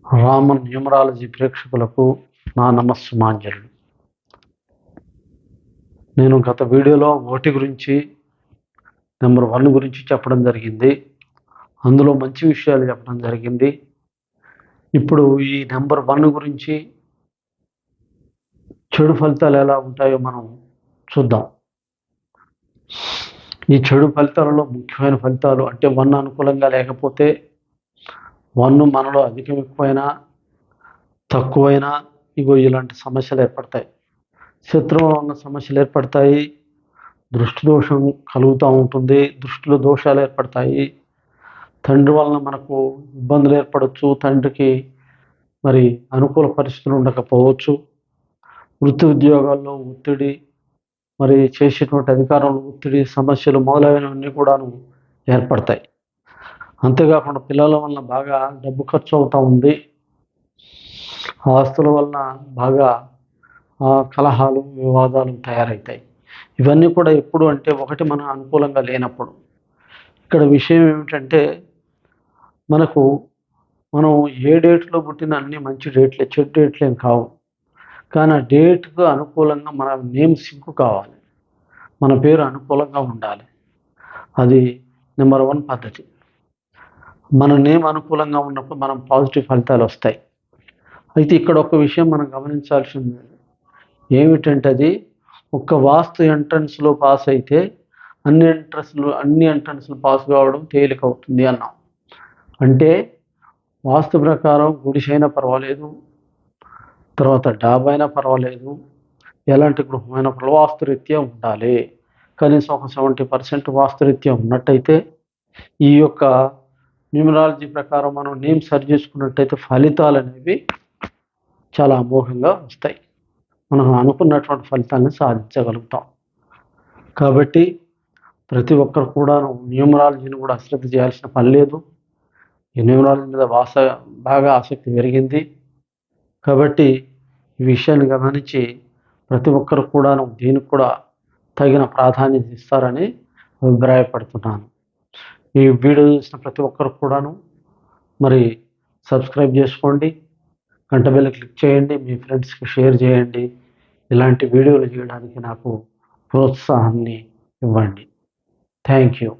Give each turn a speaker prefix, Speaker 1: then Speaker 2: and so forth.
Speaker 1: Raman numerology ప్రేక్షకులకు నా నమస్సుమాంజలు. నేను గత వీడియోలో 1 గురించి, నెంబర్ 1 గురించి చెప్పడం జరిగింది. అందులో మంచి విషయాలు చెప్పడం జరిగింది. ఇప్పుడు ఈ నెంబర్ 1 గురించి చెడు ఫలితాలు ఎలా ఉంటాయో మనం చూద్దాం. ఈ చెడు ఫలితాలలో ముఖ్యమైన ఫలితాలు అంటే 1 అనుకూలంగా లేకపోతే, 1 మనలో అధికం ఎక్కువైనా తక్కువైనా ఇలాంటి సమస్యలు ఏర్పడతాయి. శత్రువుల వలన సమస్యలు ఏర్పడతాయి. దృష్టి దోషం కలుగుతూ ఉంటుంది. దృష్టిలో దోషాలు ఏర్పడతాయి. తండ్రి వలన మనకు ఇబ్బందులు ఏర్పడవచ్చు. తండ్రికి మరి అనుకూల పరిస్థితులు ఉండకపోవచ్చు. వృత్తి ఉద్యోగాల్లో ఒత్తిడి, మరి చేసేటువంటి అధికారంలో ఒత్తిడి, సమస్యలు మొదలైనవన్నీ కూడాను ఏర్పడతాయి. అంతేకాకుండా పిల్లల వలన బాగా డబ్బు ఖర్చు అవుతూ ఉంది. ఆస్తుల వలన బాగా కలహాలు, వివాదాలు తయారవుతాయి. ఇవన్నీ కూడా ఎప్పుడు అంటే, ఒకటి మన అనుకూలంగా లేనప్పుడు. ఇక్కడ విషయం ఏమిటంటే, మనం ఏ డేట్లో పుట్టిన అన్ని మంచి డేట్లే, చెడు డేట్లు ఏం కావు. కానీ ఆ డేట్కు అనుకూలంగా మన నేమ్ సింక్ కావాలి. మన పేరు అనుకూలంగా ఉండాలి. అది నెంబర్ 1 పద్ధతి. మన నేమ్ అనుకూలంగా ఉన్నప్పుడు మనం పాజిటివ్ ఫలితాలు వస్తాయి. అయితే ఇక్కడ ఒక విషయం మనం గమనించాల్సింది ఏమిటంటే, అది ఒక్క వాస్తు ఎంట్రన్స్లో పాస్ అయితే అన్ని ఎంట్రన్స్లు పాస్ కావడం తేలికవుతుంది అన్నాం. అంటే వాస్తు ప్రకారం గుడిసైనా పర్వాలేదు, తర్వాత డాబా అయినా పర్వాలేదు, ఎలాంటి గృహమైనా వాస్తురీత్యా ఉండాలి. కనీసం ఒక 70% వాస్తురీత్యా ఉన్నట్టయితే, ఈ యొక్క న్యూమరాలజీ ప్రకారం మనం నేమ్ సరి చేసుకున్నట్టయితే ఫలితాలు అనేవి చాలా అమోఘంగా వస్తాయి. మనం అనుకున్నటువంటి ఫలితాలను సాధించగలుగుతాం. కాబట్టి ప్రతి ఒక్కరు కూడాను న్యూమరాలజీని కూడా అశ్రద్ధ చేయాల్సిన పని లేదు. ఈ న్యూమరాలజీ మీద బాగా ఆసక్తి పెరిగింది. కాబట్టి ఈ విషయాన్ని గమనించి ప్రతి ఒక్కరు కూడాను దీనికి కూడా తగిన ప్రాధాన్యత ఇస్తారని అభిప్రాయపడుతున్నాను. ఈ వీడియో చూసిన ప్రతి ఒక్కరు కూడాను మరి సబ్స్క్రైబ్ చేసుకోండి, గంట బెల్ క్లిక్ చేయండి, మీ ఫ్రెండ్స్కి షేర్ చేయండి. ఇలాంటి వీడియోలు చేయడానికి నాకు ప్రోత్సాహాన్ని ఇవ్వండి. Thank you.